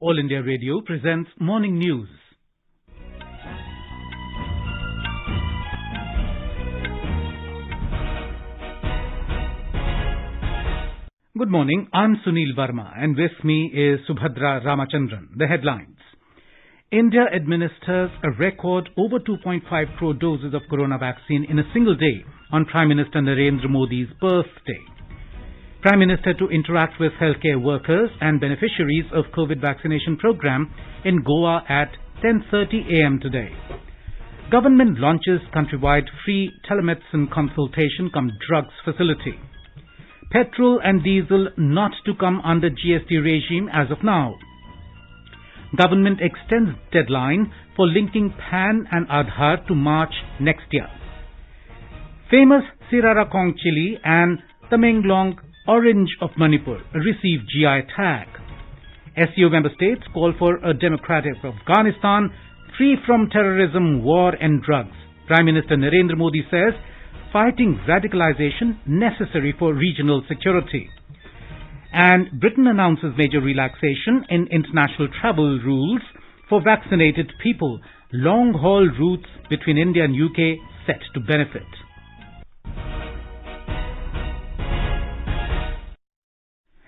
All India Radio presents Morning News. Good morning, I'm Sunil Verma and with me is Subhadra Ramachandran. The headlines. India administers a record over 2.5 crore doses of corona vaccine in a single day on Prime Minister Narendra Modi's birthday. Prime Minister to interact with healthcare workers and beneficiaries of COVID vaccination program in Goa at 10:30 a.m. today. Government launches countrywide free telemedicine consultation cum drugs facility. Petrol and diesel not to come under GST regime as of now. Government extends deadline for linking PAN and Aadhaar to March next year. Famous Sirarakong chili and Tamenglong orange of Manipur receive GI tag. SCO member states call for a democratic Afghanistan free from terrorism, war and drugs. Prime Minister Narendra Modi says fighting radicalization necessary for regional security. And Britain announces major relaxation in international travel rules for vaccinated people. Long-haul routes between India and UK set to benefit.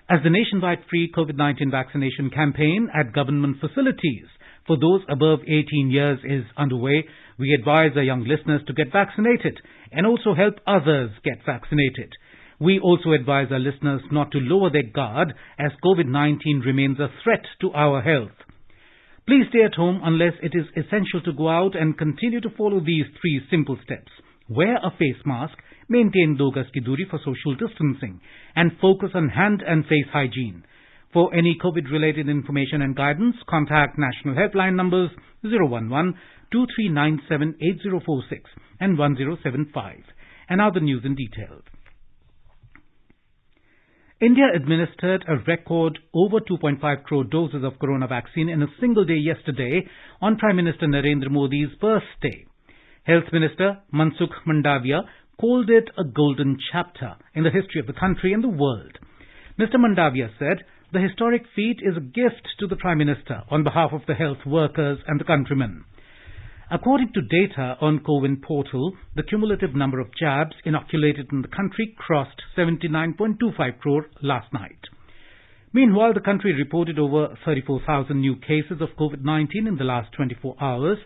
As the nationwide free COVID-19 vaccination campaign at government facilities for those above 18 years is underway, we advise our young listeners to get vaccinated and also help others get vaccinated. We also advise our listeners not to lower their guard as COVID-19 remains a threat to our health. Please stay at home unless it is essential to go out and continue to follow these 3 simple steps. Wear a face mask, maintain 2 gaz ki duri for social distancing, and focus on hand and face hygiene. For any COVID-related information and guidance, contact national helpline numbers 011-2397-8046 and 1075. And now the news in detail. India administered a record over 2.5 crore doses of corona vaccine in a single day yesterday on Prime Minister Narendra Modi's birthday. Health Minister Mansukh Mandavia called it a golden chapter in the history of the country and the world. Mr. Mandavia said the historic feat is a gift to the Prime Minister on behalf of the health workers and the countrymen. According to data on CoWIN portal, the cumulative number of jabs inoculated in the country crossed 79.25 crore last night. Meanwhile, the country reported over 34,000 new cases of COVID-19 in the last 24 hours.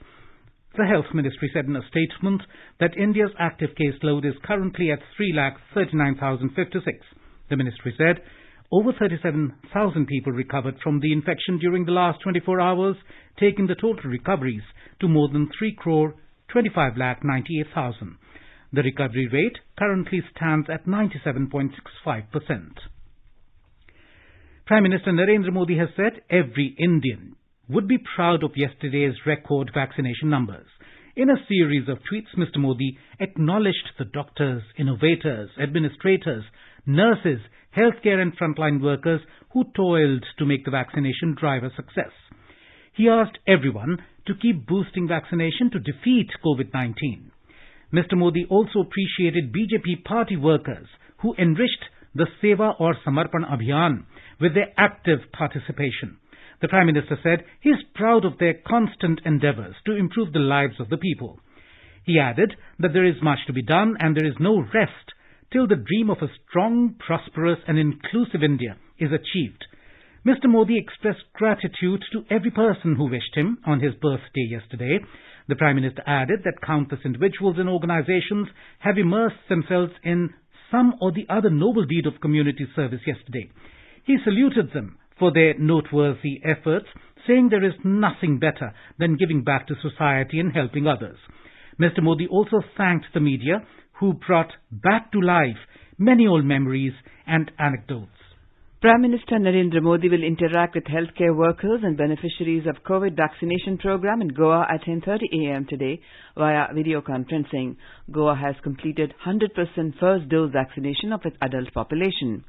The Health Ministry said in a statement that India's active caseload is currently at 3,39,056. The ministry said over 37,000 people recovered from the infection during the last 24 hours, taking the total recoveries to more than 3,25,98,000. The recovery rate currently stands at 97.65%. Prime Minister Narendra Modi has said every Indian would be proud of yesterday's record vaccination numbers. In a series of tweets, Mr. Modi acknowledged the doctors, innovators, administrators, nurses, healthcare and frontline workers who toiled to make the vaccination drive a success. He asked everyone to keep boosting vaccination to defeat COVID-19. Mr. Modi also appreciated BJP party workers who enriched the Seva aur Samarpan Abhiyan with their active participation. The Prime Minister said he is proud of their constant endeavours to improve the lives of the people. He added that there is much to be done and there is no rest till the dream of a strong, prosperous and inclusive India is achieved. Mr. Modi expressed gratitude to every person who wished him on his birthday yesterday. The Prime Minister added that countless individuals and organizations have immersed themselves in some or the other noble deed of community service yesterday. He saluted them for their noteworthy efforts, saying there is nothing better than giving back to society and helping others. Mr. Modi also thanked the media who brought back to life many old memories and anecdotes. Prime Minister Narendra Modi will interact with healthcare workers and beneficiaries of COVID vaccination program in Goa at 10:30 a.m. today via video conferencing. Goa has completed 100% first dose vaccination of its adult population.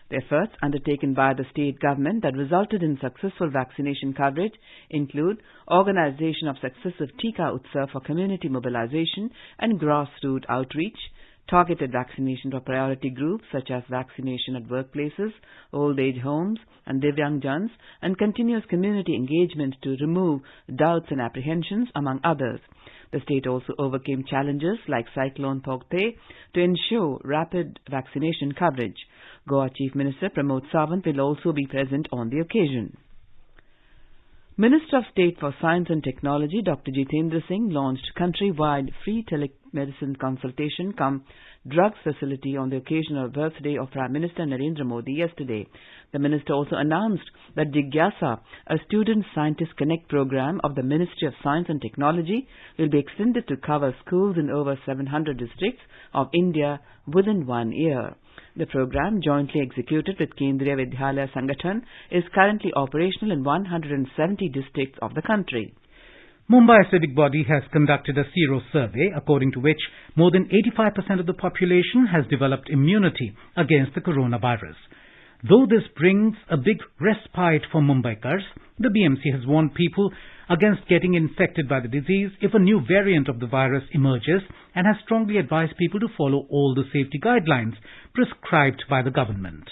The efforts undertaken by the state government that resulted in successful vaccination coverage include organization of successive Tika Utsav for community mobilization and grassroots outreach, targeted vaccination for priority groups such as vaccination at workplaces, old age homes and Divyangjans, and continuous community engagement to remove doubts and apprehensions, among others. The state also overcame challenges like Cyclone Taukte to ensure rapid vaccination coverage. Goa Chief Minister Pramod Sawant will also be present on the occasion. Minister of State for Science and Technology Dr. Jitendra Singh launched countrywide free telemedicine consultation cum drugs facility on the occasion of the birthday of Prime Minister Narendra Modi yesterday. The minister also announced that Jigyasa, a Student Scientist Connect program of the Ministry of Science and Technology, will be extended to cover schools in over 700 districts of India within 1 year. The program, jointly executed with Kendriya Vidyalaya Sangathan, is currently operational in 170 districts of the country. Mumbai civic body has conducted a sero survey, according to which more than 85% of the population has developed immunity against the coronavirus. Though this brings a big respite for Mumbaikars, the BMC has warned people against getting infected by the disease if a new variant of the virus emerges, and has strongly advised people to follow all the safety guidelines prescribed by the government.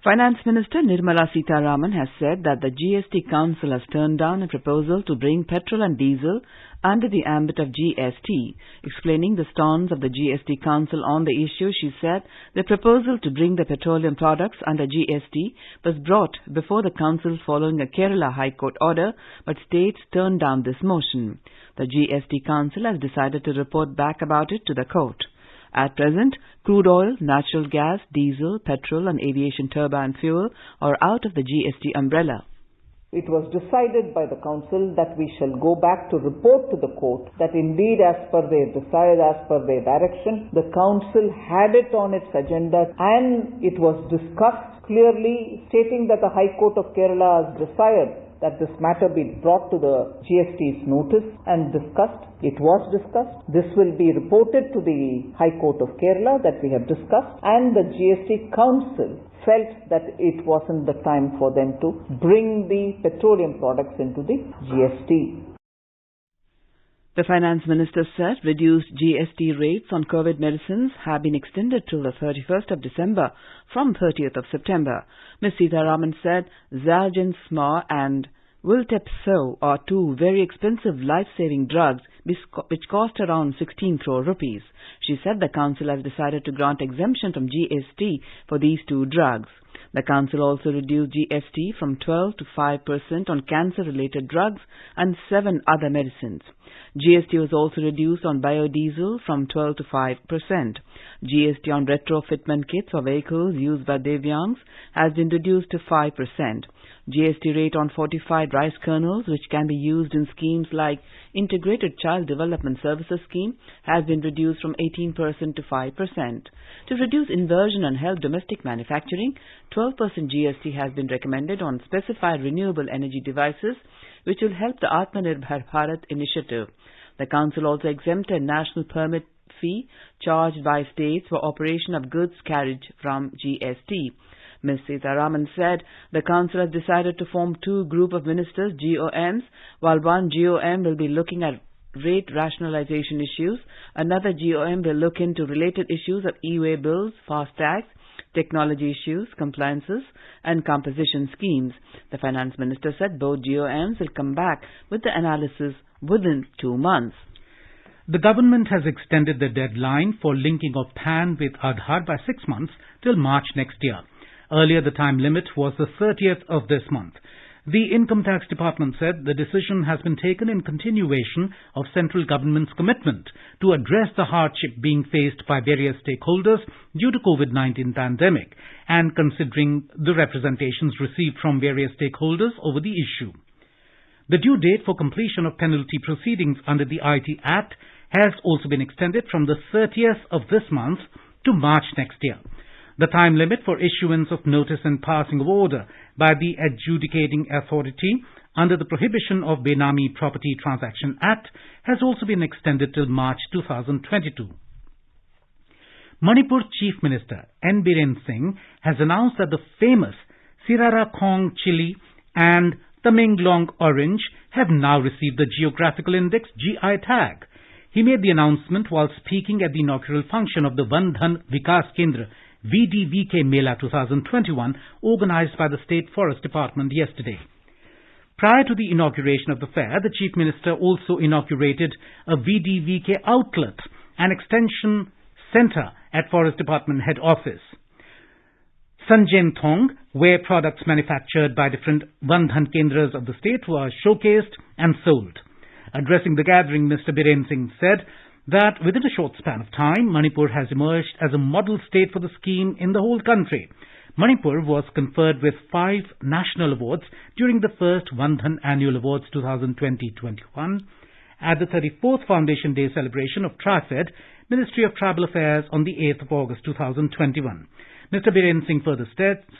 Finance Minister Nirmala Sitharaman has said that the GST Council has turned down a proposal to bring petrol and diesel under the ambit of GST. Explaining the stance of the GST Council on the issue, she said the proposal to bring the petroleum products under GST was brought before the Council following a Kerala High Court order, but states turned down this motion. The GST Council has decided to report back about it to the court. At present, crude oil, natural gas, diesel, petrol and aviation turbine fuel are out of the GST umbrella. It was decided by the Council that we shall go back to report to the court that indeed as per their desire, as per their direction, the Council had it on its agenda and it was discussed clearly, stating that the High Court of Kerala has desired that this matter be brought to the GST's notice and discussed. It was discussed. This will be reported to the High Court of Kerala that we have discussed, and the GST Council felt that it wasn't the time for them to bring the petroleum products into the GST. The Finance Minister said reduced GST rates on COVID medicines have been extended till the 31st of December from 30th of September. Ms. Sitharaman said Zalgen Smar and Viltepso are two very expensive life-saving drugs which cost around 16 crore rupees. She said the Council has decided to grant exemption from GST for these two drugs. The Council also reduced GST from 12 to 5% on cancer-related drugs and 7 other medicines. GST was also reduced on biodiesel from 12 to 5%. GST on retrofitment kits for vehicles used by Divyangs has been reduced to 5%. GST rate on fortified rice kernels, which can be used in schemes like Integrated Child Development Services Scheme, has been reduced from 18% to 5%. To reduce inversion and help domestic manufacturing, 12% GST has been recommended on specified renewable energy devices, which will help the Atmanirbhar Bharat initiative. The Council also exempted national permit fee charged by states for operation of goods carried from GST. Ms. Sitharaman said the Council has decided to form two group of ministers, GOMs, while one GOM will be looking at rate rationalization issues. Another GOM will look into related issues of e-way bills, fast tags, technology issues, compliances and composition schemes. The Finance Minister said both GOMs will come back with the analysis within 2 months. The government has extended the deadline for linking of PAN with Aadhaar by 6 months till March next year. Earlier, the time limit was the 30th of this month. The Income Tax Department said the decision has been taken in continuation of central government's commitment to address the hardship being faced by various stakeholders due to COVID-19 pandemic, and considering the representations received from various stakeholders over the issue. The due date for completion of penalty proceedings under the IT Act has also been extended from the 30th of this month to March next year. The time limit for issuance of notice and passing of order by the adjudicating authority under the Prohibition of Benami Property Transaction Act has also been extended till March 2022. Manipur Chief Minister N. Biren Singh has announced that the famous Sirara Khong chili and Tamenglong orange have now received the Geographical Index GI tag. He made the announcement while speaking at the inaugural function of the Vandhan Vikas Kendra VDVK Mela 2021 organized by the State Forest Department yesterday. Prior to the inauguration of the fair, the Chief Minister also inaugurated a VDVK outlet, an extension centre at Forest Department head office, Sanjen Thong, where products manufactured by different Vandhan Kendras of the state were showcased and sold. Addressing the gathering, Mr. Biren Singh said that within a short span of time, Manipur has emerged as a model state for the scheme in the whole country. Manipur was conferred with 5 national awards during the first Vandhan Annual Awards 2020-21 at the 34th Foundation Day celebration of TriFed, Ministry of Tribal Affairs, on the 8th of August 2021. Mr. Biren Singh further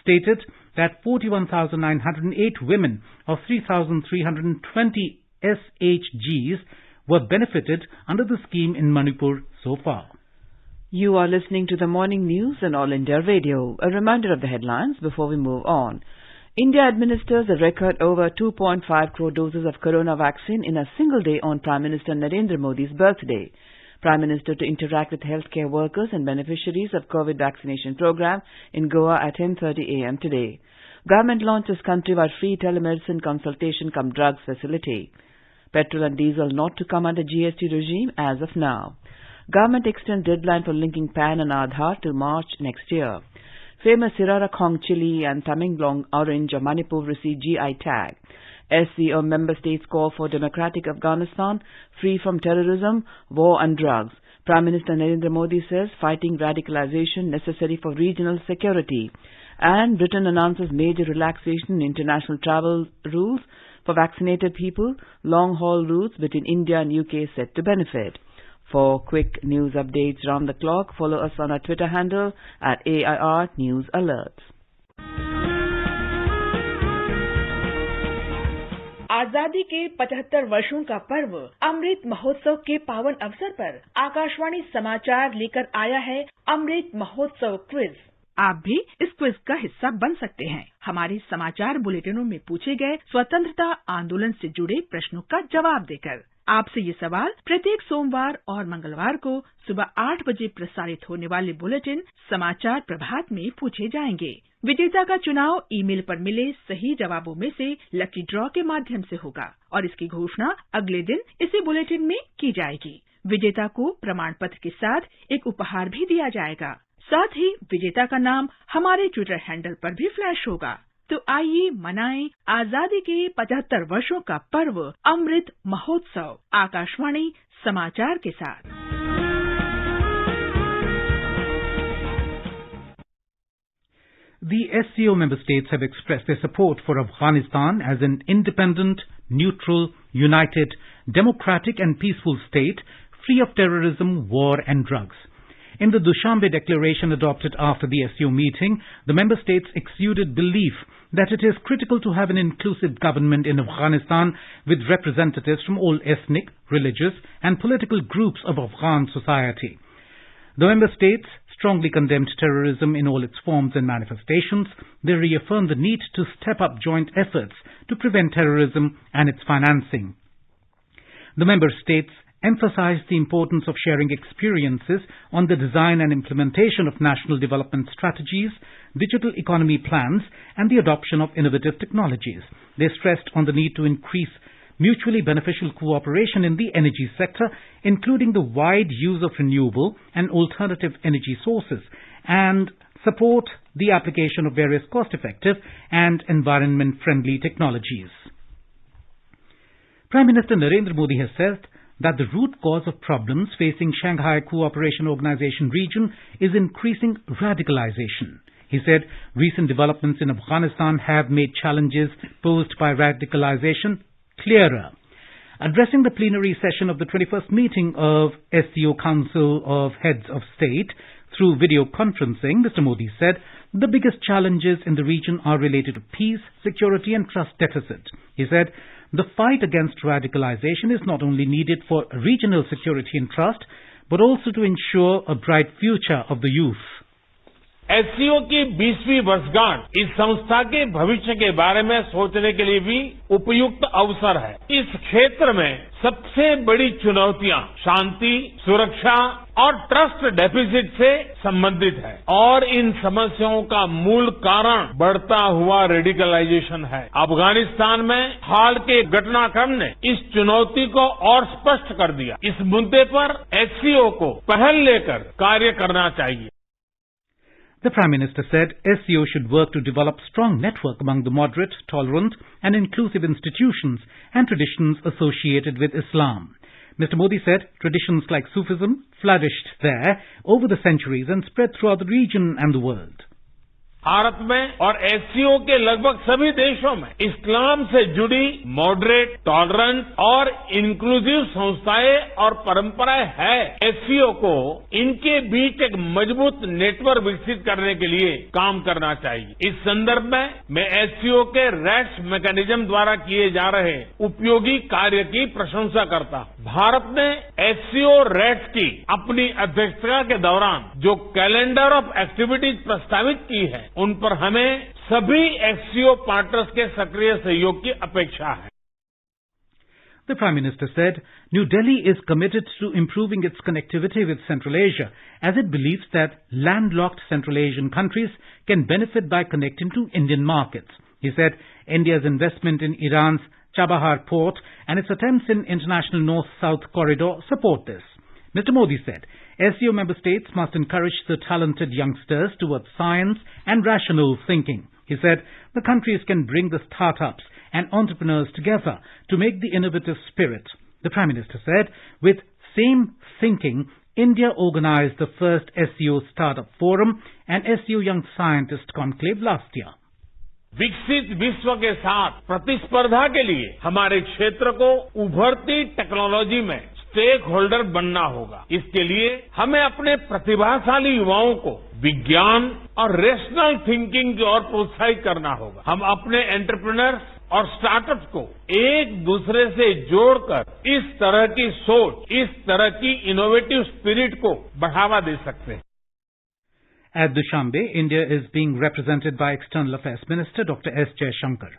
stated that 41,908 women of 3,320 SHGs were benefited under the scheme in Manipur so far. You are listening to the morning news on All India Radio. A reminder of the headlines before we move on. India administers a record over 2.5 crore doses of corona vaccine in a single day on Prime Minister Narendra Modi's birthday. Prime Minister to interact with healthcare workers and beneficiaries of COVID vaccination program in Goa at 10:30 a.m. today. Government launches countrywide free telemedicine consultation cum drugs facility. Petrol and diesel not to come under GST regime as of now. Government extends deadline for linking PAN and Aadhaar till March next year. Famous Sirara Khong chili and Tamenglong orange of Manipur receive GI tag. SCO member states call for democratic Afghanistan free from terrorism, war and drugs. Prime Minister Narendra Modi says fighting radicalization necessary for regional security. And Britain announces major relaxation in international travel rules for vaccinated people. Long-haul routes between India and UK set to benefit. For quick news updates round the clock, follow us on our Twitter handle at AIR News Alerts. आजादी के 75 वर्षों का पर्व अमृत महोत्सव के पावन अवसर पर आकाशवाणी समाचार लेकर आया है अमृत महोत्सव क्विज। आप भी इस क्विज का हिस्सा बन सकते हैं। हमारे समाचार बुलेटिनों में पूछे गए स्वतंत्रता आंदोलन से जुड़े प्रश्नों का जवाब देकर। आपसे ये सवाल प्रत्येक सोमवार और मंगलवार को सुबह 8 बजे प्रसारित होने वाले बुलेटिन समाचार प्रभात में पूछे जाएंगे। विजेता का चुनाव ईमेल पर मिले सही जवाबों में से लकी ड्रॉ के माध्यम से होगा और इसकी घोषणा अगले दिन इसी बुलेटिन में की जाएगी। विजेता को प्रमाण पत्र के साथ एक उपहार भी दिया जाएगा। साथ ही विजेता का नाम हमारे ट्विटर हैंडल पर भी फ्लैश होगा। तो आइए मनाएं आजादी के 75 वर्षों का पर्व अमृत महोत्सव आकाशवाणी समाचार के साथ। The SCO member states have expressed their support for Afghanistan as an independent, neutral, united, democratic and peaceful state free of terrorism, war and drugs. In the Dushanbe Declaration adopted after the SCO meeting, the member states exuded belief that it is critical to have an inclusive government in Afghanistan with representatives from all ethnic, religious and political groups of Afghan society. The member states strongly condemned terrorism in all its forms and manifestations. They reaffirmed the need to step up joint efforts to prevent terrorism and its financing. The member states emphasized the importance of sharing experiences on the design and implementation of national development strategies, digital economy plans, and the adoption of innovative technologies. They stressed on the need to increase mutually beneficial cooperation in the energy sector, including the wide use of renewable and alternative energy sources, and support the application of various cost-effective and environment-friendly technologies. Prime Minister Narendra Modi has said that the root cause of problems facing Shanghai Cooperation Organization region is increasing radicalization. He said recent developments in Afghanistan have made challenges posed by radicalization clearer. Addressing the plenary session of the 21st meeting of SCO Council of Heads of State through video conferencing, Mr. Modi said the biggest challenges in the region are related to peace, security and trust deficit. He said the fight against radicalization is not only needed for regional security and trust, but also to ensure a bright future of the youth. SCO की 20वीं वर्षगांठ इस संस्था के भविष्य के बारे में सोचने के लिए भी उपयुक्त अवसर है। इस क्षेत्र में सबसे बड़ी चुनौतियां शांति, सुरक्षा और ट्रस्ट डेफिसिट से संबंधित है और इन समस्याओं का मूल कारण बढ़ता हुआ रेडिकलाइजेशन है। अफगानिस्तान में हाल के घटनाक्रम ने इस चुनौती को और स्पष्ट कर दिया। इस मुद्दे पर SCO को पहल लेकर कार्य करना चाहिए। The Prime Minister said SCO should work to develop strong network among the moderate, tolerant and inclusive institutions and traditions associated with Islam. Mr. Modi said traditions like Sufism flourished there over the centuries and spread throughout the region and the world. Bharat में और SCO के लगभग सभी देशों में इस्लाम से जुड़ी moderate, tolerant और इंक्लूसिव संस्थाएं और परंपराएं हैं। SCO को इनके बीच एक मजबूत नेटवर्क विकसित करने के लिए काम करना चाहिए। इस संदर्भ में मैं SCO के रैट्स मैकेनिज्म द्वारा किए जा रहे उपयोगी कार्य की प्रशंसा करता हूं। भारत ने SCO रैट्स की अपनी अध्यक्षता के दौरान जो कैलेंडर ऑफ एक्टिविटीज प्रस्तावित की है, उन पर हमें सभी SCO पार्टनर्स के सक्रिय सहयोग की अपेक्षा है। The Prime Minister said New Delhi is committed to improving its connectivity with Central Asia as it believes that landlocked Central Asian countries can benefit by connecting to Indian markets. He said India's investment in Iran's Chabahar port and its attempts in international north-south corridor support this. Mr. Modi said SCO member states must encourage the talented youngsters towards science and rational thinking. He said the countries can bring the startups and entrepreneurs together to make the innovative spirit. The Prime Minister said with same thinking, India organized the first SCO Startup Forum and SCO Young Scientist Conclave last year. विकसित विश्व के साथ प्रतिस्पर्धा के लिए हमारे क्षेत्र को उभरती टेक्नोलॉजी में स्टेक होल्डर बनना होगा। इसके लिए हमें अपने प्रतिभाशाली युवाओं को विज्ञान और रेशनल थिंकिंग की ओर प्रोत्साहित करना होगा। हम अपने एंटरप्रेन्योर्स और स्टार्टअप्स को एक दूसरे से जोड़कर इस तरह की सोच, इस तरह की इनोवेटिव स्पिरिट को बढ़ावा दे सकते हैं। At Dushanbe, India is being represented by External Affairs Minister Dr. S. Jaishankar.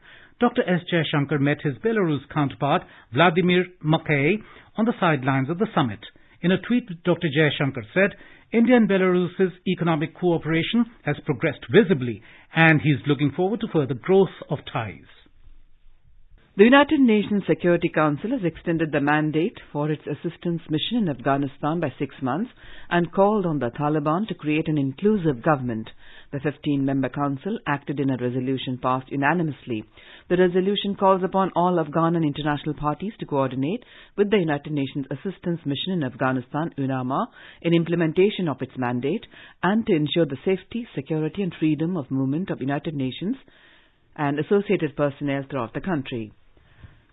Dr. S. Jaishankar met his Belarus counterpart Vladimir Makeï on the sidelines of the summit. In a tweet, Dr. Jaishankar said, India and Belarus's economic cooperation has progressed visibly and he is looking forward to further growth of ties. The United Nations Security Council has extended the mandate for its assistance mission in Afghanistan by 6 months and called on the Taliban to create an inclusive government. The 15-member council acted in a resolution passed unanimously. The resolution calls upon all Afghan and international parties to coordinate with the United Nations Assistance Mission in Afghanistan, UNAMA, in implementation of its mandate and to ensure the safety, security and freedom of movement of United Nations and associated personnel throughout the country.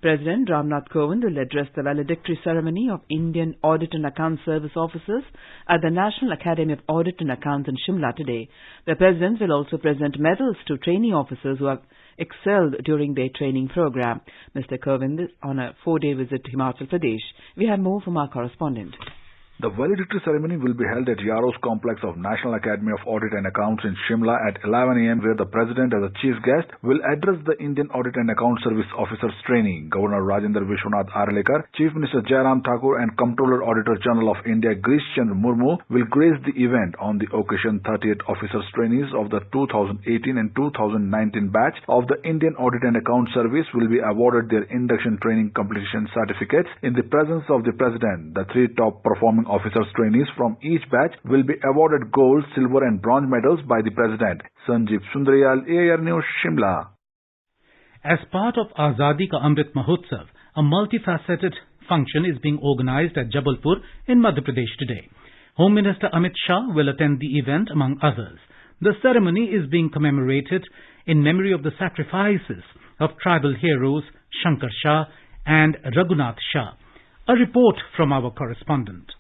President Ramnath Kovind will address the valedictory ceremony of Indian Audit and Account Service officers at the National Academy of Audit and Accounts in Shimla today. The President will also present medals to trainee officers who have excelled during their training program. Mr. Kovind is on a 4-day visit to Himachal Pradesh. We have more from our correspondent. The valedictory ceremony will be held at Yaros complex of National Academy of Audit and Accounts in Shimla at 11 a.m. where the President as a chief guest will address the Indian Audit and Account Service Officers Training. Governor Rajendra Vishwanath Arlekar, Chief Minister Jairam Thakur and Comptroller Auditor General of India Grish Chandra Murmu will grace the event. On the occasion, 38 officers trainees of the 2018 and 2019 batch of the Indian Audit and Account Service will be awarded their induction training completion certificates in the presence of the President. The 3 top performing officers trainees from each batch will be awarded gold, silver and bronze medals by the President. Sanjeev Sundariyal, AIR News, Shimla. As part of Azadi Ka Amrit Mahotsav, a multifaceted function is being organized at Jabalpur in Madhya Pradesh today. Home Minister Amit Shah will attend the event among others. The ceremony is being commemorated in memory of the sacrifices of tribal heroes Shankar Shah and Raghunath Shah. A report from our correspondent.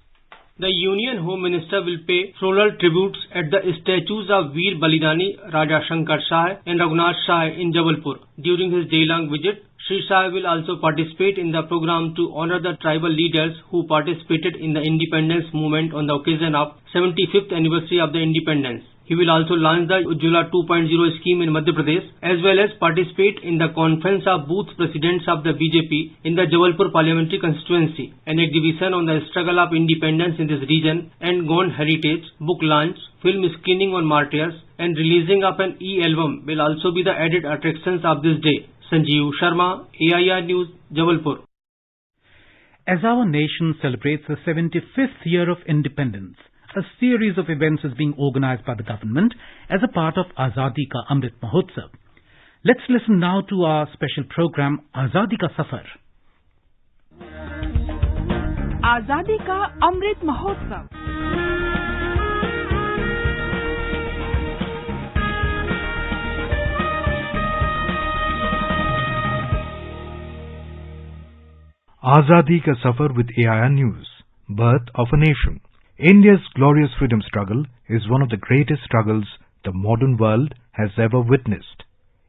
The Union Home Minister will pay floral tributes at the statues of Veer Balidani, Raja Shankar Shah and Raghunath Shah in Jabalpur. During his day-long visit, Shri Shah will also participate in the program to honor the tribal leaders who participated in the independence movement on the occasion of 75th anniversary of the independence. He will also launch the Ujjwala 2.0 scheme in Madhya Pradesh as well as participate in the conference of booth presidents of the BJP in the Jabalpur parliamentary constituency, an exhibition on the struggle of independence in this region and Gond heritage, book launch, film screening on martyrs and releasing of an e-album will also be the added attractions of this day. Sanjeev Sharma, AIR News, Jabalpur. As our nation celebrates the 75th year of independence, a series of events is being organized by the government as a part of Azadi Ka Amrit Mahotsav. Let's listen now to our special program Azadi Ka Safar. Azadi Ka Amrit Mahotsav. Azadi Ka Safar with AIR News. Birth of a Nation. India's glorious freedom struggle is one of the greatest struggles the modern world has ever witnessed.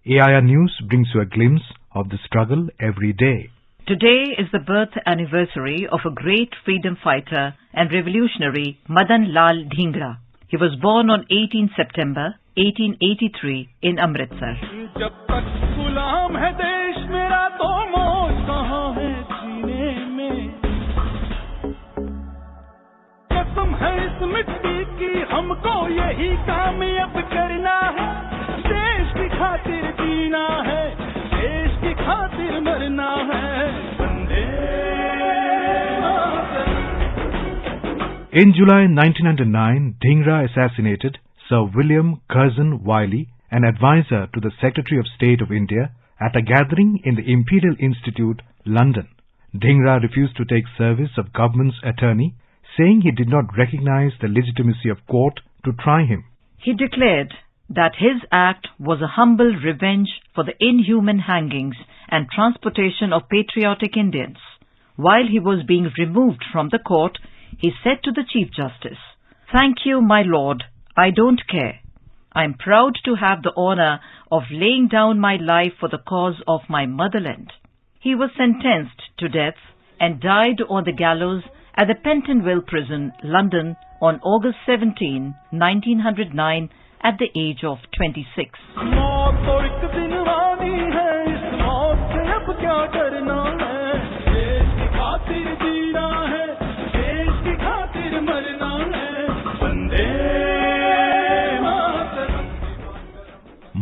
AIR News brings you a glimpse of the struggle every day. Today is the birth anniversary of a great freedom fighter and revolutionary Madan Lal Dhingra. He was born on 18 September 1883 in Amritsar. हमको यही कामयाब करना है देश की खातिर जीना है देश की खातिर मरना है Vande Mataram. In July 1909, Dhingra assassinated Sir William Curzon Wyllie, an advisor to the Secretary of State of India, at a gathering in the Imperial Institute, London. Dhingra refused to take service of government's attorney, saying he did not recognize the legitimacy of court to try him. He declared that his act was a humble revenge for the inhuman hangings and transportation of patriotic Indians. While he was being removed from the court, he said to the Chief Justice, "Thank you, my lord, I don't care. I am proud to have the honor of laying down my life for the cause of my motherland." He was sentenced to death and died on the gallows at the Pentonville Prison, London, on August 17, 1909, at the age of 26.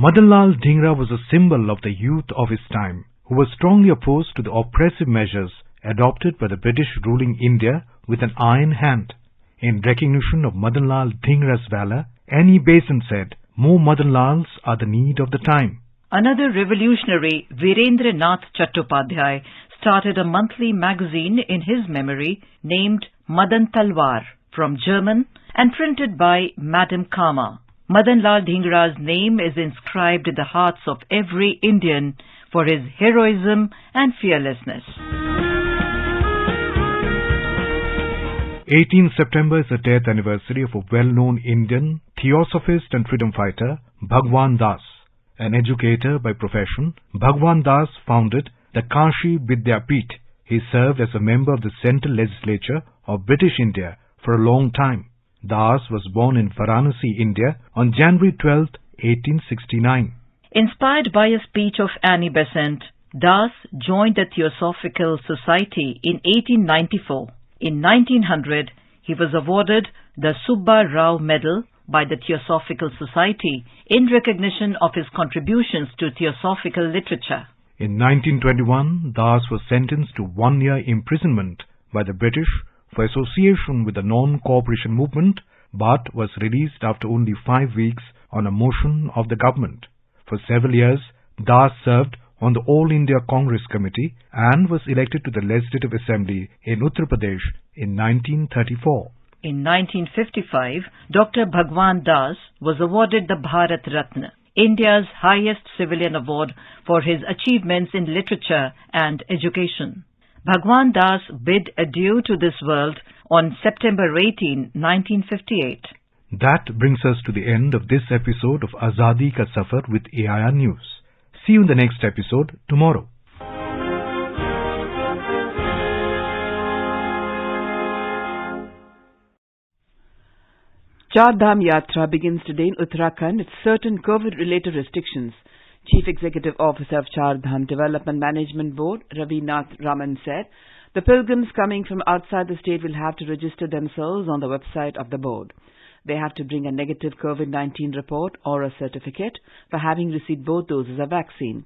Madan Lal Dhingra was a symbol of the youth of his time, who was strongly opposed to the oppressive measures adopted by the British ruling India with an iron hand. In recognition of Madan Lal Dhingra's valor, Annie Besant said, "More Madan Lals are the need of the time." Another revolutionary, Virendra Nath Chattopadhyay, started a monthly magazine in his memory named Madan Talwar, from German, and printed by Madame Kama. Madan Lal Dhingra's name is inscribed in the hearts of every Indian for his heroism and fearlessness. 18 September is the death anniversary of a well-known Indian theosophist and freedom fighter, Bhagwan Das. An educator by profession, Bhagwan Das founded the Kashi Vidyapeeth. He served as a member of the Central Legislature of British India for a long time. Das was born in Varanasi, India on January 12, 1869. Inspired by a speech of Annie Besant, Das joined the Theosophical Society in 1894. In 1900, he was awarded the Subba Rao Medal by the Theosophical Society in recognition of his contributions to theosophical literature. In 1921, Das was sentenced to 1 year imprisonment by the British for association with the non-cooperation movement, but was released after only 5 weeks on a motion of the government. For several years, Das served on the All India Congress Committee and was elected to the Legislative Assembly in Uttar Pradesh in 1934. In 1955, Dr. Bhagwan Das was awarded the Bharat Ratna, India's highest civilian award for his achievements in literature and education. Bhagwan Das bid adieu to this world on September 18, 1958. That brings us to the end of this episode of Azadi Ka Safar with AIR News. See you in the next episode tomorrow. Char Dham Yatra begins today in Uttarakhand with certain COVID-related restrictions. Chief Executive Officer of Char Dham Development Management Board, Ravi Nath Raman, said the pilgrims coming from outside the state will have to register themselves on the website of the board. They have to bring a negative COVID-19 report or a certificate for having received both doses of vaccine.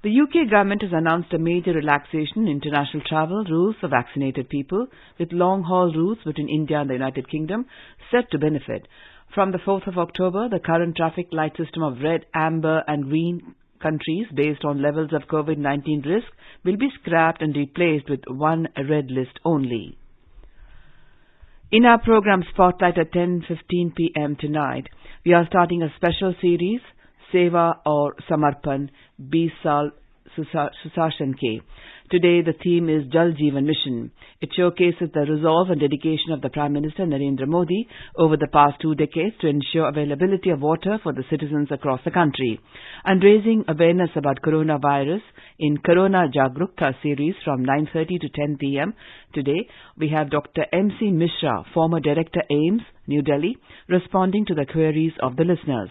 The UK government has announced a major relaxation in international travel rules for vaccinated people, with long-haul routes between India and the United Kingdom set to benefit. From the 4th of October, the current traffic light system of red, amber and green countries based on levels of COVID-19 risk will be scrapped and replaced with one red list only. In our program Spotlight at 10:15 p.m. tonight, we are starting a special series, Seva or Samarpan, 20 Saal Susashan Ke. Today the theme is Jal Jeevan Mission. It showcases the resolve and dedication of the Prime Minister Narendra Modi over the past 2 decades to ensure availability of water for the citizens across the country, and raising awareness about coronavirus in Corona Jagrukta series from 9:30 to 10 p.m. Today we have Dr. M.C. Mishra, former Director AIMS, New Delhi, responding to the queries of the listeners.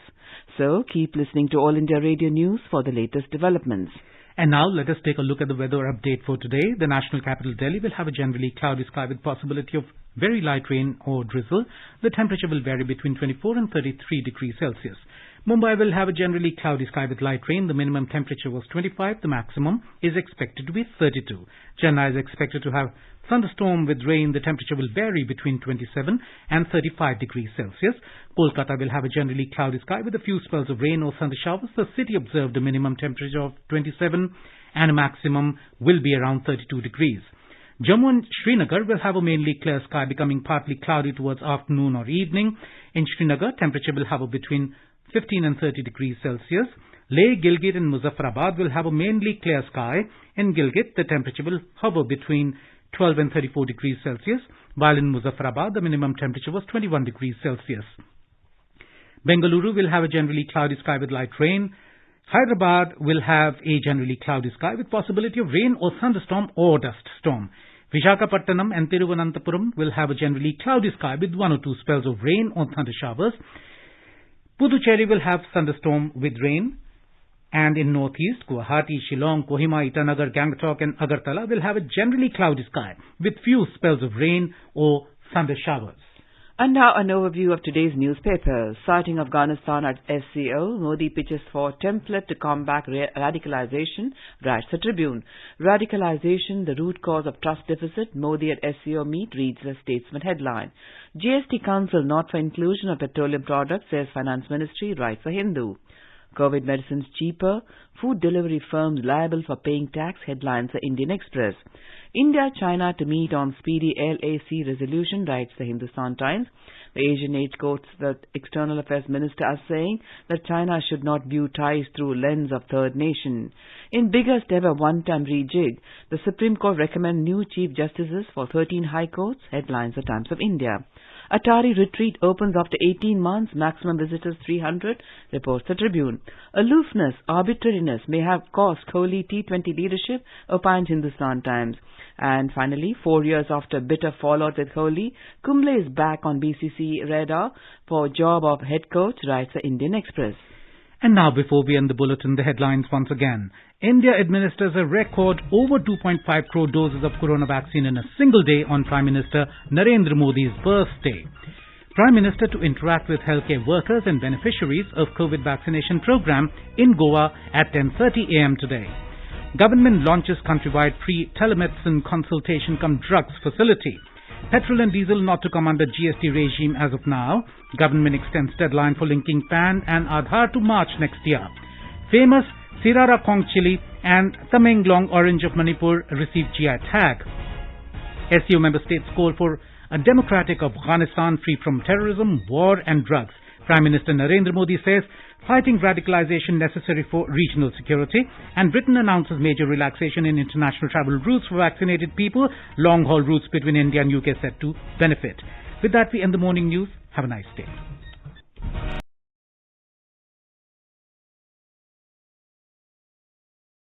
So keep listening to All India Radio News for the latest developments. And now let us take a look at the weather update for today. The national capital Delhi will have a generally cloudy sky with possibility of very light rain or drizzle. The temperature will vary between 24 and 33 degrees Celsius. Mumbai will have a generally cloudy sky with light rain. The minimum temperature was 25. The maximum is expected to be 32. Chennai is expected to have thunderstorm with rain. The temperature will vary between 27 and 35 degrees Celsius. Kolkata will have a generally cloudy sky with a few spells of rain or thunder showers. The city observed a minimum temperature of 27 and a maximum will be around 32 degrees. Jammu and Srinagar will have a mainly clear sky becoming partly cloudy towards afternoon or evening. In Srinagar, temperature will hover between 15 and 30 degrees Celsius. Leh, Gilgit and Muzaffarabad will have a mainly clear sky. In Gilgit, the temperature will hover between 12 and 34 degrees Celsius, while in Muzaffarabad, the minimum temperature was 21 degrees Celsius. Bengaluru will have a generally cloudy sky with light rain. Hyderabad will have a generally cloudy sky with possibility of rain or thunderstorm or dust storm. Visakhapatnam and Thiruvananthapuram will have a generally cloudy sky with 1 or 2 spells of rain or thunder showers. Puducherry will have thunderstorm with rain. And in northeast, Guwahati, Shillong, Kohima, Itanagar, Gangtok and Agartala will have a generally cloudy sky with few spells of rain or thunder showers. And now an overview of today's newspapers. Citing Afghanistan at SCO, Modi pitches for template to combat radicalization, writes the Tribune. Radicalization, the root cause of trust deficit, Modi at SCO meet, reads the Statesman headline. GST Council not for inclusion of petroleum products, says Finance Ministry, writes the Hindu. COVID medicines cheaper, food delivery firms liable for paying tax, headlines the Indian Express. India-China to meet on speedy LAC resolution, writes the Hindustan Times. The Asian Age quotes the External Affairs Minister as saying that China should not view ties through lens of third nation. In biggest ever one-time rejig, the Supreme Court recommends new Chief Justices for 13 High Courts, headlines the Times of India. Atari retreat opens after 18 months, maximum visitors 300, reports the Tribune. Aloofness, arbitrariness may have cost Kohli T20 leadership, opines Hindustan Times. And finally, 4 years after bitter fallout with Kohli, Kumble is back on BCCI radar for job of head coach, writes the Indian Express. And now, before we end the bulletin, the headlines once again. India administers a record over 2.5 crore doses of corona vaccine in a single day on Prime Minister Narendra Modi's birthday. Prime Minister to interact with healthcare workers and beneficiaries of COVID vaccination program in Goa at 10:30 a.m. today. Government launches countrywide free telemedicine consultation cum drugs facility. Petrol and diesel not to come under GST regime as of now. Government extends deadline for linking PAN and Aadhaar to March next year. Famous Sirara Kong chili and Tamenglong orange of Manipur receive GI tag. SCO member states call for a democratic Afghanistan free from terrorism, war and drugs. Prime Minister Narendra Modi says fighting radicalization necessary for regional security, and Britain announces major relaxation in international travel routes for vaccinated people. Long-haul routes between India and UK set to benefit. With that, we end the morning news. Have a nice day.